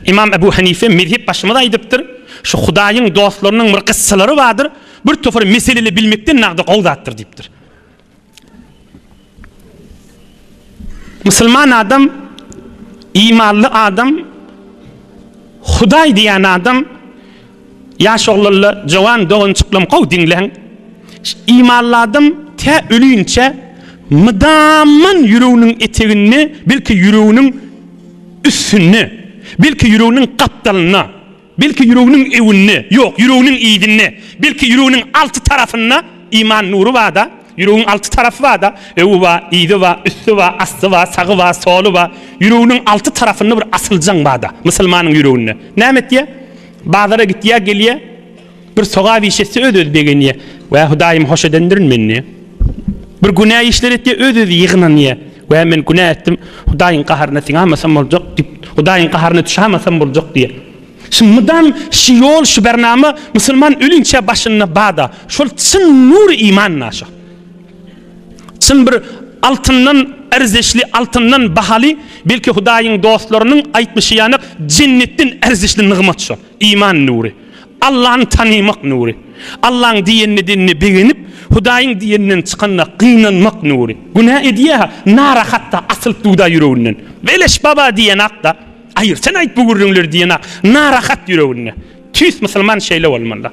İmam Ebu Hanife mezhep başımda aydıptır. Şu Hudaýyň dostlarynyň bir kıssalary vardır. Bir tofar meseleli bilmekden nagdy gowdattır dipdir. Müslüman adam, imanlı adam, Hudaý diýen adam, yaş oğlanlı, jawan doğunçyklym gow dinleň. İmanlı adam te ölüýünçe mıdamman yüreğinin eteğini, belki yüreğinin üstünü, belki yüreğinin kaptalını, belki yüreğinin evini, yok yüreğinin iyidini, belki yüreğinin altı tarafına iman nuru var da, yüreğinin altı tarafı var da, evi var, iyidi var, üstü var, astı var, sağı var, solu var, yüreğinin altı tarafını bir asılcan var da, Müslümanın yüreğini. Nämet diye? Bazara gittiye geliye, bir soğa vişesi ödöd begeniye, ve Hudaýym hoş edendirin menni. Bir günah işler etdi ödöd yığınaniye, ve men günah etdim, Hudaýyň qaharyna tiňamasam boljak dip, Hudaýyň qaharyna düşämasam boljak diye. Şimdi mıdam şu yol, şu bername Müslüman ölünçe başına bağda. Şol çın nur iman naşı. Çın bir altından erzişli, altından bahali, belki Hudaýyň dostlarının aytmışy ýanyk cennetden erzişli nygmat şu. İman nuri. Allah'ın tanımak nuri. Allah'ın diyenini dinini beğenip, Hudaýyň diyeninden çıkanına kıynanmak nuri. Günah ediye narahatta asıl tuğda yüreğinden. Veleş baba diyen akta, hayır sen ayt bu gürrünler diyen ak, narahat yüreğinden. Tüs Müslüman şeyle olmalı.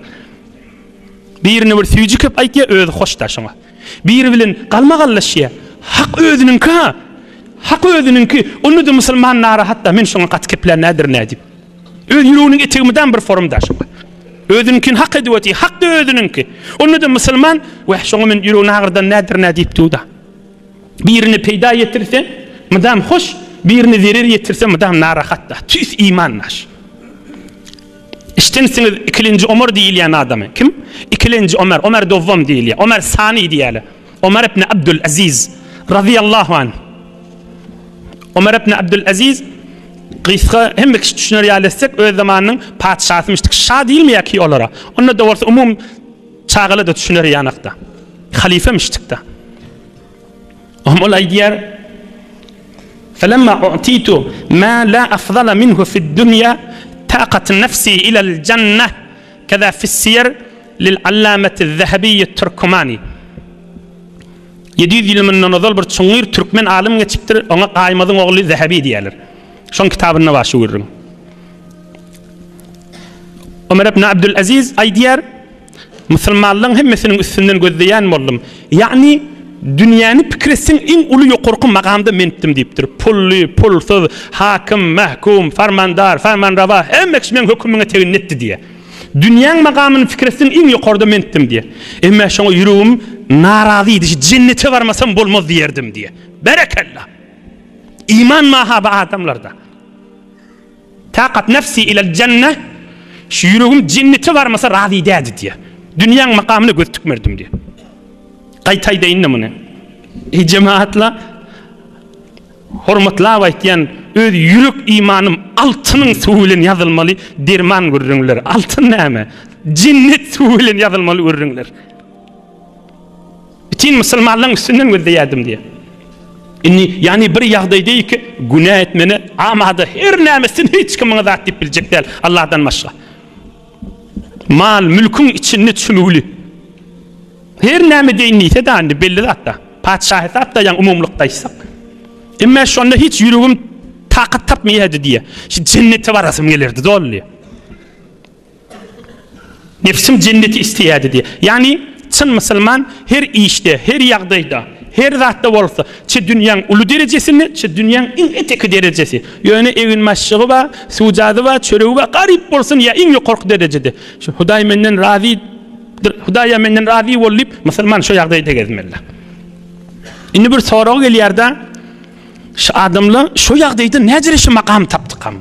Birini bir süyücü köp ayt ya öz hoş taşıma. Bir bilin kalma kallaşıya. Hak özünün ka. Hak özünün ki, onu da Müslüman narahatta men şuna kat kepler nedir ne edip. Öz yüreğinin eteğimden bir forum taşıma. Özünkin hak edivati, hak da özününki. Onu da Müslüman, ve şunu men yüreğine ağırdan nedir ne deyip tuğda. Birini peyda yetirse, madam hoş, birini zerir yetirse, madam narahatta. Tüs iman naş. İştensiniz ikilinci Ömer diýilýän adamı. Kim? İkilinci Ömer, Ömer dowwam diýilýär. Ömer sani diýäler. Ömer ibn Abdülaziz radıyallahu anh. Ömer ibn Abdülaziz qysga hem kişi düşünür ýaletsek öz zamanynyň padşahymyşdyk. Şah diýilmi ýa-ki olara? Onda da bolsa umum çağıla da düşünür ýanakda. Halifemişdik da. Ol aýdýar: "Felemma u'titu ma la afdala minhu fi'd dunya taqat nafsi ila al-jannah kaza fi's-siyar lil-allamati-z-zahabiy at-Turkmani." 700 ýyl nazal bir çoňyr türkmen alim geçipdir. Ona Qaýmadyň ogly Zahabi diýerler. Şon kitabyna başy görürüm. Ömer ibn Abdülaziz aýdýar: "Müslümanlygyň hemmesiniň üstünden gözleýän boldum. Ýagny dünýäni pikiresiň iň uly ýokurky magamda mentdim" diýipdir. Pully, pulsuz, hakim, mahkum, farmandar, farmanrawa hemme kişi men hökümüňe teginnetdi diýe. Dünýäň magamyny fikiresiň iň ýokurda mentdim diýe. Emme şoňa ýüregim narazy idi, cennete barmasam bolmaz diýerdim diýe. Berekallah. İman mahaba adamlarda. Taqat nefsi ilal cenneh, şu yüreğim cennete varmasa razı ededi diye. Dünyanın makamını göz tükmerdim diye. Qaytay deyinne bunu. Cemaatla, hormatla vaytiyan, öz yürek imanım altının suhulen yazılmalı, derman görürünler. Altın näme? Cennet suhulen yazılmalı görürünler. Bütün Müslümanların üstünden gözleyedim diye. Yani bir ýagdaýda ki günah etmeni amada her nämesini hiç kimine zat diýip biljekler Allah'dan başga. Mal, mülkün içinde tüşünüli. Her näme deýnýse de andi belli zatda. Padşah zatda ýa umumlukdaýsak. Emme şonda hiç yüregim taqat tapmaýady diýe. Şu cennete barasym gelerdi dolly. Nefsim cenneti isteýärdi diýe. Yani çyn musulman her işte, her ýagdaýda, her zatda bolsa, çi dünýäň uly derejesini, çi dünýäň iň eteki derejesi. Ýöne evin maşygy ba, sujady ba, çöregi ba garyp bolsun ýa iň ýokurky derejede. Şu Hudaý menden razy, Hudaýa menden razy bolup, musulman şu ýagdaýda gezmeli. Indi bir sorag gelýärde, şu adamlar şu ýagdaýda näjere şu makam tapdykam?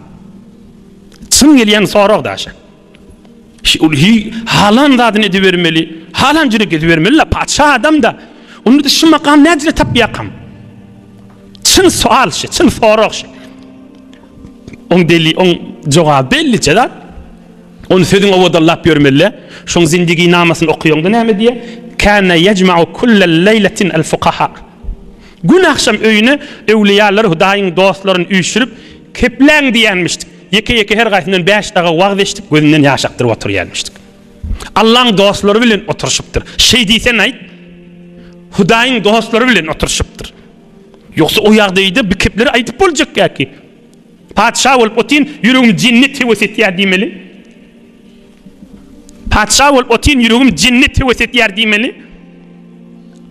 Çyn gelýän sorag daşa. Şu halan zadyny edibermeli, halan jürek edibermeli, padşah adam da. Onu da şu makam näjere tapýakam? Çyn sual şu, çyn sorag şu. On deli, on jogap belliçe da. Onu sözün owadallap ýörmeli. Şoň zindigi namasyny okuýanda näme diýe? Kana yejma'u kullal leylatin al-fuqaha. Gün akşam öýüne ewliýalar, Hudaýyň dostlaryny üýşürip kepläň diýenmişdik. Yeke her gaýtyndan 5 daga wagt eşdik, gözünden ýaş akdyryp oturýarmyşdyk. Allah'ın dostları bilen oturuşupdyr. Şey diýsen aýt, Hudaýyň dostları bilen oturuşupdyr. Yoksa o ýagdaýda bir kepleri aýdyp boljak ýa-ki. Padşah bolup otin ýüregim cennet tewessetýär diýmeli. Padşah bolup otin ýüregim cennet tewessetýär diýmeli.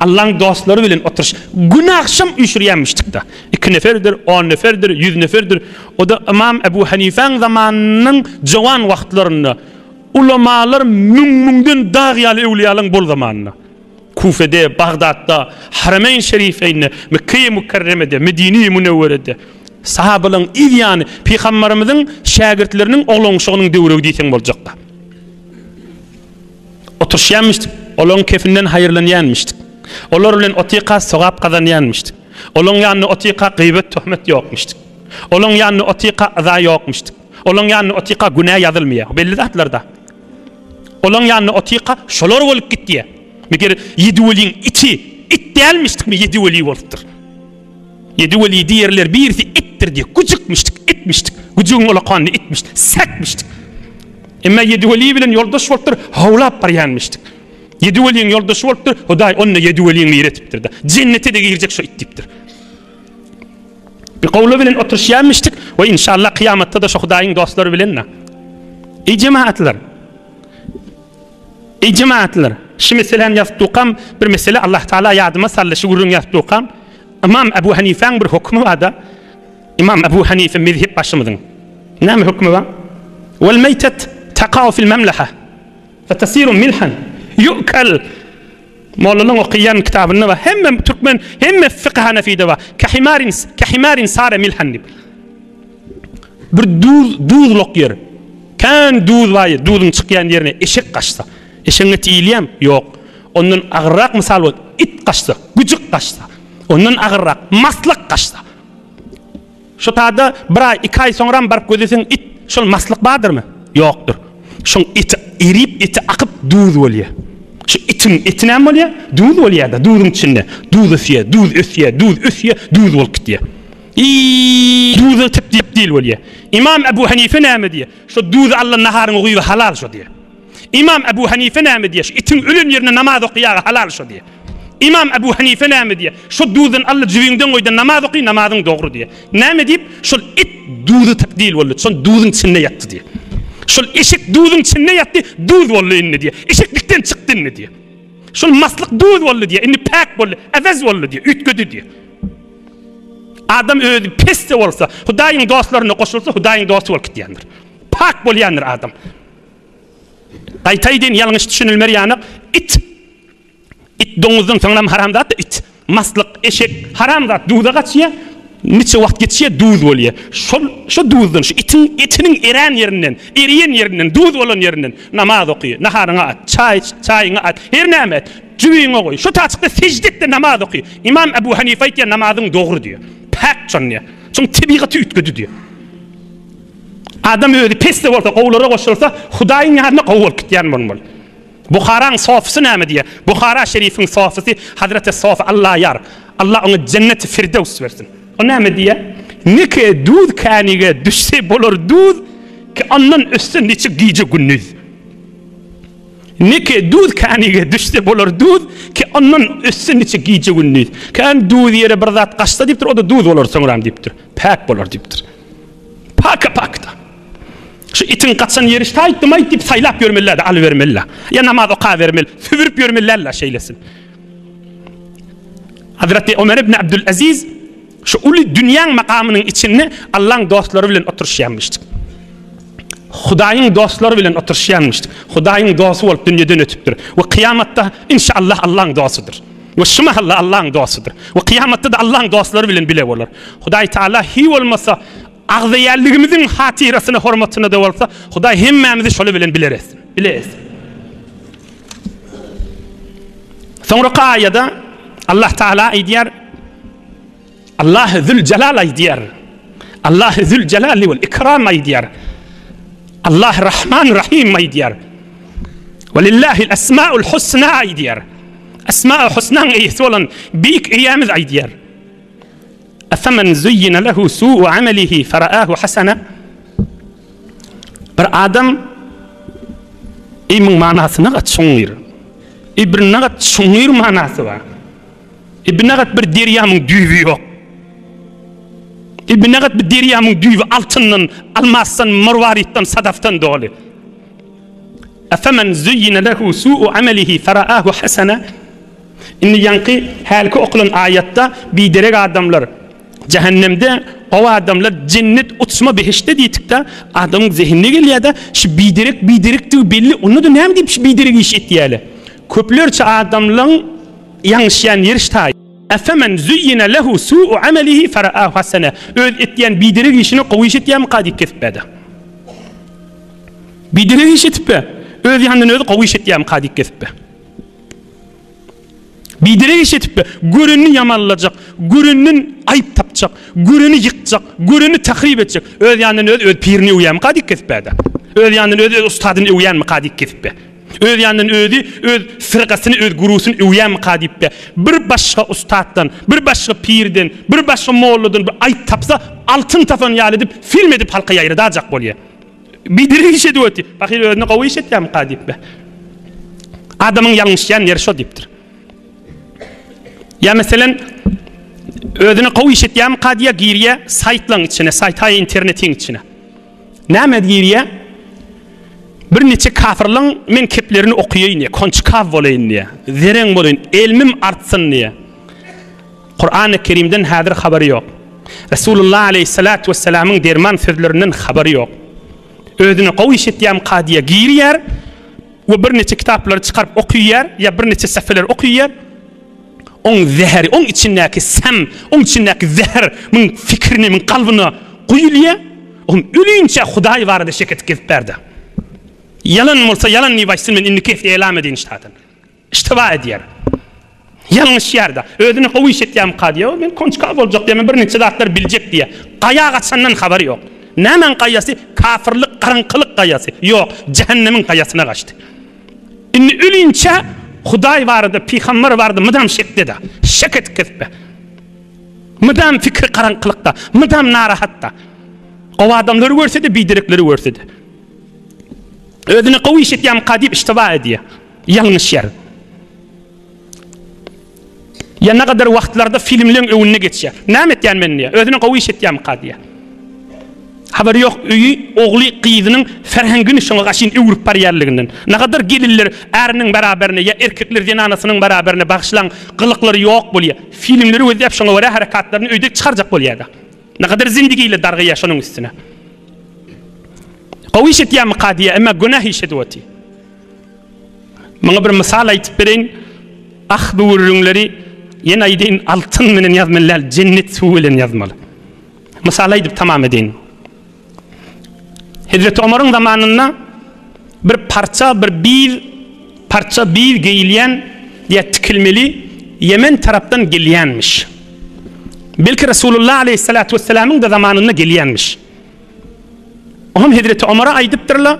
Allah'ın dostları bilen oturuş. Günahşam üşürýänmişdik da. 2 neferdir, 10 neferdir, 100 neferdir. O da İmam Ebu Hanife'nin zamanının jowan wagtlaryny ulamalar münden dağyalı evliyaların bol zamanına. Kufe'de, Bagdad'da, Harameyn Şerifeyn'de, Mekke-i Mükerreme'de, Medine-i Münevvere'de sahabaların yani Peygamberimizin şagirdlerinin oğlanşığının döwregi diýsen boljak da. Oturşýanmyşdyk, olan kefinden hayırlanýanmyşdyk. Olar bilen otyqa sogap kazanýanmyşdyk. Olan ýanyna otyqa gıybet töhmet ýokmyşdyk. Olan ýanyna otyqa aza ýokmyşdyk. Olan ýanyna otyqa günah ýazylmaýar. Belli zatlarda. Olan ýanyna otyqa şolar bolup gitdi. Meger yedi welin içi it dälmişdik mi yedi weli bolupdyr. Yedi weli diýerler birisi ittir diýip güjükmişdik, etmişdik. Güjüň olaqanny itmişdik, säkmişdik. Emma yedi weli bilen ýoldaş bolupdyr, hawlap barýanmyşdyk. Yedi welin ýoldaşy bolupdyr, Hudaý ony yedi welini ýeretipdir da. Cennete de girecek şo itdipdir. Bir gowla bilen oturşýanmyşdyk we inşallah kıyamatda da şo Hudaýyň dostlary bilen. Ey cemaatlar. Ey cemaatlar. Şu meselen ýazypdykam bir mesele Allah Taala ýadyma salla şu gurun ýazypdykam. İmam Ebu Hanife'nin bir hukmy var da. İmam Ebu Hanife mezhep başymyzyň. Näme hukmy var? Wal maytat taqa'u fil memleha fatasiru milhan yu'kal. Mawlanyň okuyan kitabyny we hemme Türkmen hemme fiqh Hanefide we kahimarin sara milhan. Bir duz lokyer. Kan duz waýy, duzyň çykýan ýerine eşek gaçsa. Eşeğine tiýilýär? Ýok. Ondan agyrrak misal bol, it gaçsa, güjük gaçsa. Ondan agyrrak, maslyk gaçsa. Şo taýda bir ay, 2 ay soňra baryp gözleseň it şol maslyk bardyrmy? Ýokdur. Şoň it erip, eti akyp duz bolýar. Şu itin etine bolýar? Duz bolýar da, duzyň içinde. Duz ösýär, duz bolup gitýär. Duzy tepdip diýil bolýar. İmam Ebu Hanife näme diýär? Şo duz Allah naharyny goýup halal şo diýär. İmam Ebu Hanife näme diýär? İtin ölüm ýerine namaz okýar halal şo diýär. İmam Ebu Hanife näme diýär? Şo duzdan Allah jübiňden goýdan namaz oky, namazyň dogry diýär. Näme diýip? Şol it duzy tepdil boldy. Şol duzyň içinde ýatdy diýär. Şol eşek duzyň içinde ýatdy, duz boldy indi diýär. Eşeklikden çykdy indi diýär. Şol maslyk duz boldy diýär. Indi pak boldy, awaz boldy diýär, ütgödi diýär. Adam öýdi peste bolsa, Hudaýyň dostlaryna goşulsa, Hudaýyň dosty bolup gitýändir. Pak bolýandyr adam. Qaytaýdyn ýalňyş düşünilmer ýanyk it doňuzyň soňram haramdat it maslyk eşek haramdat duza gaçýar neçe wagt geçýär duz bolýar şo duzdan şu etiniň eren ýerinden eriyen ýerinden duz bolan ýerinden namaz okýar naharyňa at çaýyňa at her näme et jübiňe goý şo taçykda secdetde namaz okýar İmam Ebu Hanife aýtýar namazyň dogry diýär pak çonýar şoň tabigaty ütgödi diýär. Adam öýdi peste bolsa, gowlara goşulsa, Hudaýyň ýadyna gow bolup gitýän bolmaly. Buharaň sofysy näme diýär? Buhara şerifiň sofysy Hazreti Sofi Allah ýar. Allah ona cennet firdevs bersin. O näme diýär? Nike duz kanige düşse bolar duz ki ondan össen neçe giýje günnüz. Nike duz kanige düşse bolar duz ki ondan össen neçe giýje günnüz. Kan duz ýere bir zat gaçsa diýipdir, o da duz bolar soňram diýipdir. Pak bolar diýipdir. Pakda. Şu itin kaçan yeri taýtdym aýt diýip saýlap ýörmeller de alybermeller. Ya namaz oka bermel, sübürüp ýörmellerler şeýlesin. Hazreti Ömer ibn Abdülaziz şu uly dünýäň makamynyň içinde Allah'ın dostlary bilen oturşýanmyşdyk. Hudaýyň dostlary bilen oturşýanmyşdyk. Hudaýyň dosty bolup dünýeden ötüpdir. We kıyamatda inşallah Allah'ın dostydyr. We şumahallah Allah'ın dostydyr. We kıyamatda da Allah'ın dostlary bilen bile bolar. Hudaý Taala hi bolmasa agzayalligimizin hatirasyna hormatyna da bolsa, Hudaý hemmämizi şol bilen bileres. Soňra aýada Allah Taala aýdýar: Allah zül celal aýdýar. Allah zül celali vel ikram aýdýar. Allah Rahman Rahim aýdýar. Velillahil esmaul husna aýdýar. Esmaul husnaň eýsi bolan büyük eýamiz aýdýar. أفمن زين له سوء عمله فرآه حسنا Bir adam imin manasına çuңir. Bir nagat çuңir manası var. Bir nagat bir deryamın düýbi yok. Bir nagat bir deryamın düýbi altından, almasdan, marvarittan, sadaftan dolu. Efemen zuyyine lehu su'u amelihi fera'ahu hasana. İnni yankı halki okulan ayette biderek adamlar cehennemde o adamlar cennet uçma behişte deytikte adamın zihnine geliyor da şu biderek diyor belli onu da ne deyip şu biderek iş ettiği köplerce adamların yanlışlayan yeriştay. Efemen zuyyine lehu su'u amelihi fera'ahu hasana. Öyle ettiğin biderek işini kovuş ettiği mi kadik kesip be? Biderek iş etip be? Öyle yandan öyle kovuş ettiği mi kadik kesip be? Biderek iş etip be? Görününü yamallayacak, görününün ayıp tapacak, görününü yıkacak, görününü tahrip edecek. Öyle yandan öyle pirini uyan mı kadik kesip be? Öyle yandan öyle ustadını uyan mı kadik kesip be? Öyle yandan öyle fırkasını, öyle gurusunu uyan mı kadip be? Bir başka ustaddan, bir başka pirden, bir başka moğludan bir ayıp tapsa altın tafanı yal edip, film edip halka yayırı dağacak boluyor. Biderek iş ediyor. Bakır öyle kovu iş ettiği mi kadip be? Adamın yanlışlayan yeri şu deyiptir. Ya mesela ödünü kovu iş ettiği mi kadiye giriye saytlan içine, saytaya internetin içine. Ne giriye? Bir neçe kafirlan men keplerini okuyayım diye, konçkav olayım diye, zeren olayım, elmim artsın diye. Kur'an-ı Kerim'den hadir haberi yok. Resulullah aleyhissalatu vesselam'ın derman sözlerinden haberi yok. Ödünü kovu iş ettiğim kadiye giriyer ve bir neçe kitapları çıkarıp okuyuyor ya bir neçe seferler okuyuyor. On zehri, on içindeki sem, on içindeki zehir, min fikrini, min kalbini kuyuluyor. On ölünce Huday vardı şeket kesip verdi. Yalan olsa yalan nivaysın men inni kef elam edin iştadan. İştiva ediyor. Yanlış yerde. Ödünü kovu iş ettiğim kadiye, ben konçkav olacak diye, bir neçe dağıtlar bilecek diye. Kaya kaçandan haberi yok. Nemen kayası? Kafirlik, karanlık kayası. Yok, cehennemin kayasına kaçtı. İnni ölünce Huday vardı, peygamber vardı, mıdam şekde şeket kesip, mıdam fikri karanlıkta, mıdam narahatta. O adamları görse de biderekleri görse de. Ödünü kovu iş ettiğim kadip iştiva ediyor. Yanlış yer. Ya ne kadar vakitlarda filmlerin önüne geçiyor. Ne ettiğim ben diye. Ödünü kovu iş ettiğim kadiye. Haberi yok üyü oğlu kıyıdının ferhengini şuna kaşın Avrupa yerliğinden. Ne kadar gelirler erinin beraberine ya erkekler anasının beraberine bağışlan kılıkları yok buluyor. Filmleri ödeyip şuna göre harekatlarını ödeyip çıkaracak buluyor da. Ne kadar zindigiyle dargı yaşanın üstüne. Kovu iş ettiğim kadiye ama günah iş ediyordu. Bana bir misal ayıtıp verin. Ah bu ürünleri yine ayıdığın altın menen yazmalılar, cennet suğuyla yazmalı. Misal ayıtıp tamam edin. Hazreti Ömer'in zamanında bir parça bir giyilyen diye tıkılmeli Yemen taraftan geliyenmiş. Belki Resulullah aleyhissalatu vesselam'ın da zamanında geliyenmiş. Oğlum Hazreti Ömer'e aydıptırlar.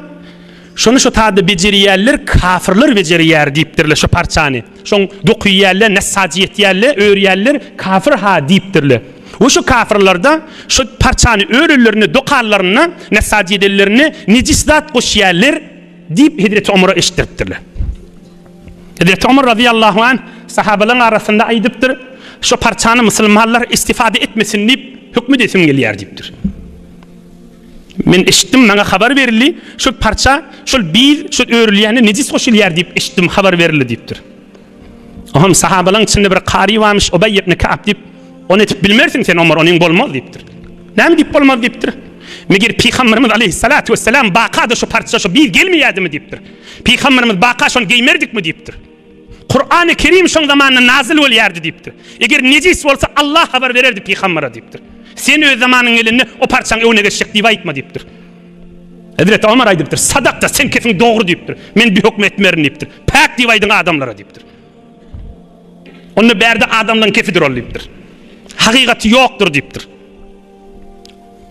Şunu şu tadı beceriyerler, kafirler beceriyer deyiptirler şu parçanı. Şun dokuyerler, nesaciyet yerler, öğriyerler, kafir ha deyiptirler. O şu kafirlerde şu parçanı öğrülerini, dokarlarını, nesaciyetlerini, necislat koşuyerler deyip Hazreti Ömer'e eşittiriptirler. Hazreti Ömer radıyallahu anh sahabaların arasında aydıptır. Şu parçanı Müslümanlar istifade etmesin deyip hükmü desim geliyer deyiptir. Men eşittim, bana haber verildi. Şu parça, şu bir, şu öğrüleyeni necis koşuyerler deyip eşittim, haber verildi deyiptir. Aham sahabaların içinde bir kari varmış, Ubey ibn Ka'b deyip onu etip bilmersin sen Ömer, onun bolmaz deyiptir. Ne deyip bolmaz deyiptir? Meğer Peygamberimiz aleyhissalatu vesselam bakada şu parça şu bir gelmeyedi mi deyiptir. Peygamberimiz baka şunu giymerdik mi deyiptir. Kur'an-ı Kerim şun zamanında nazil olyardı deyiptir. Eğer necis olsa Allah haber verirdi Peygamber'e deyiptir. Sen öz zamanın elinde o parçanın önüne geçecek diye ayıtma deyiptir. Hazreti Ömer aydıptır. Sadak da sen kefin doğru deyiptir. Men bir hüküm etmerim deyiptir. Pak diye aydın adamlara deyiptir. Onu berdi adamdan kefidir ol deyiptir. Hakikati yoktur deyiptir.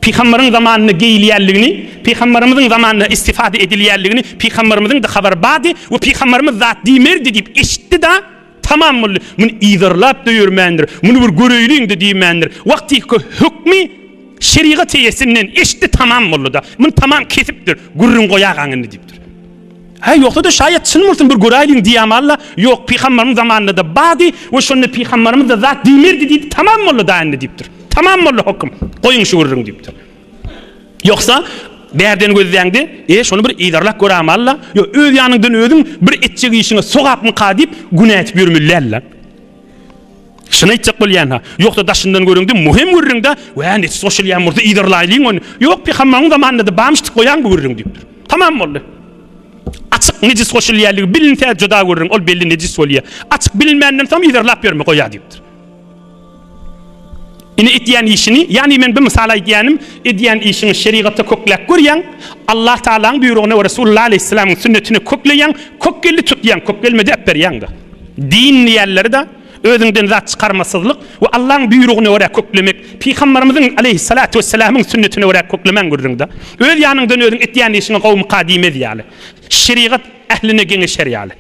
Peygamberin zamanını giyiliyerliğini, Peygamberimizin zamanını istifade ediliyerliğini, Peygamberimizin de haber badi ve Peygamberimiz zat demerdi deyip eşitti da tamam mı? Bunu izarlap da yürümendir. Bunu bir görüylüğün de demendir. Vakti ki hükmü şeriat eyesinden eşdi tamam boldy da. Mun tamam kesipdir. Gurrun goýagaňyny diýipdir. Ha ýoksa da şayet çyn bolsun bir goraýlyň diýamalla, ýok peýgamberimiň zamanynda da bady we şonu peýgamberimiz da zat diýmerdi diýip tamam boldy da indi diýipdir. Tamam boldy hukm. Goýuň şu gurrun diýipdir. Ýoksa bärden gözleýäňdi, şonu bir iýdarlap görämalla, ýok öz ýanyňdan özüň bir etjek işine sogapmy qadyp günä etip ýürmüllerler. Şuna itçek bolýan ha. Ýoksa daşyndan görüňdi, muhim görüňde, "Wa ne sosyal ýamurda iýdarlaýlyň onu." Ýok peýgamberimiň zamanynda bamşdyk goýan bu görüň diýipdir. Tamam boldy. Açık necis sosyal ýerligi bilinse joda görüň, ol belli necis bolýar. Açık bilinmenden tam iýdarlap berme goýa diýipdir. Ini etýän işini, yani men bir misal aýdýanym, etýän işini şeriatda köklep görýän, Allah Taala'nın buyruguna we Resulullah aleyhissalamyň sünnetini kökleýän, kökkelli tutýan, kökkelmede ep berýän da. Din ýerleri de özünden zat çıkarmasızlık ve Allah'ın buyruguna göre köklemek, Peygamberimizin aleyhissalatu vesselam'ın sünnetine göre köklemen görürüngde. Öz yanından özün etýän işini kavmi kadime diýýärler. Şeriat ehline gene şeriýaly.